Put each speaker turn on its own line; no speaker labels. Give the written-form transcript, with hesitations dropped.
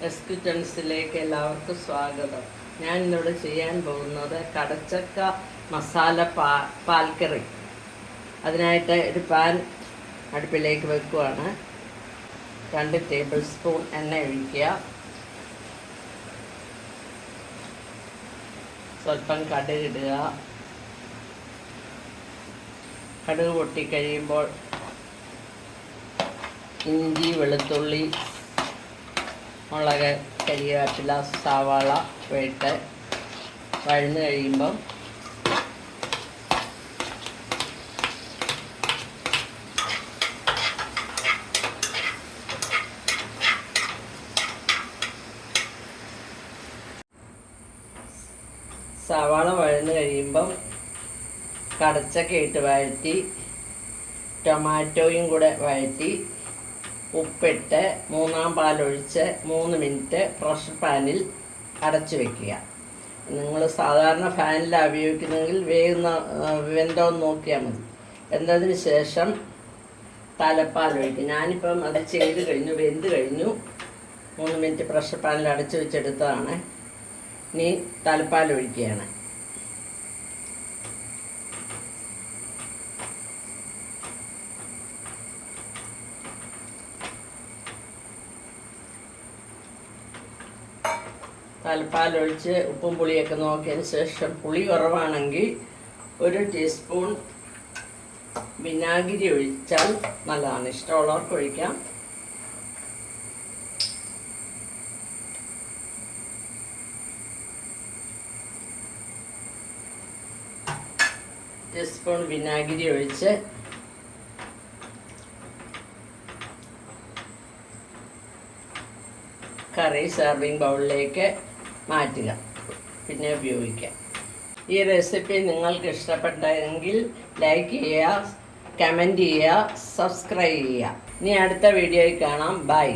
S കിച്ചൺസിലേക്ക് എല്ലാവർക്കും സ്വാഗതം. ഞാൻ ഇന്നിവിടെ ചെയ്യാൻ പോകുന്നത് കടച്ചക്ക മസാല പാൽക്കറി. അതിനായിട്ട് ഒരു പാൻ അടുപ്പിലേക്ക് വെക്കുകയാണ്. 2 ടേബിൾ സ്പൂൺ എണ്ണ ഒഴിക്കുക. സ്വല്പം കടുക് ഇടുക. കടുക് പൊട്ടിക്കഴിയുമ്പോൾ ഇഞ്ചി, വെളുത്തുള്ളി, മുളക്, കരിവേപ്പില, സവാള ഇട്ട് വഴന്ന് കഴിയുമ്പം സവാള വഴന്ന് കഴിയുമ്പം കടച്ചക്ക ഇട്ട് വഴറ്റി ടൊമാറ്റോയും കൂടെ വഴറ്റി ഉപ്പിട്ട് 3-ാം പാലൊഴിച്ച് 3 മിനിറ്റ് പ്രഷർ പാനിൽ അടച്ചു വയ്ക്കുക. നിങ്ങൾ സാധാരണ ഫാനിലാണ് ഉപയോഗിക്കുന്നതെങ്കിൽ വെന്തോ നോക്കിയാൽ മതി. എന്നതിന് ശേഷം തലപ്പാലൊഴിക്കും. ഞാനിപ്പം അത് ചെയ്ത് കഴിഞ്ഞു, വെന്ത് കഴിഞ്ഞു. 3 മിനിറ്റ് പ്രഷർ പാനിൽ അടച്ചു വെച്ചെടുത്തതാണ്. ഇനി തലപ്പാലൊഴിക്കുകയാണ്. തലപ്പാലൊഴിച്ച് ഉപ്പും പുളിയൊക്കെ നോക്കിയതിന് ശേഷം പുളി കുറവാണെങ്കിൽ 1 ടീസ്പൂൺ വിനാഗിരി ഒഴിച്ചാൽ നല്ലതാണ്. ഇഷ്ടമുള്ളവർക്ക് ഒഴിക്കാം. ടീസ്പൂൺ വിനാഗിരി ഒഴിച്ച് കറി സെർവിങ് ബൗളിലേക്ക് മാറ്റുക, പിന്നെ ഉപയോഗിക്കാം. ഈ റെസിപ്പി നിങ്ങൾക്ക് ഇഷ്ടപ്പെട്ടെങ്കിൽ ലൈക്ക് ചെയ്യുക, കമൻറ്റ് ചെയ്യുക, സബ്സ്ക്രൈബ് ചെയ്യുക. ഇനി അടുത്ത വീഡിയോയിൽ കാണാം. ബൈ.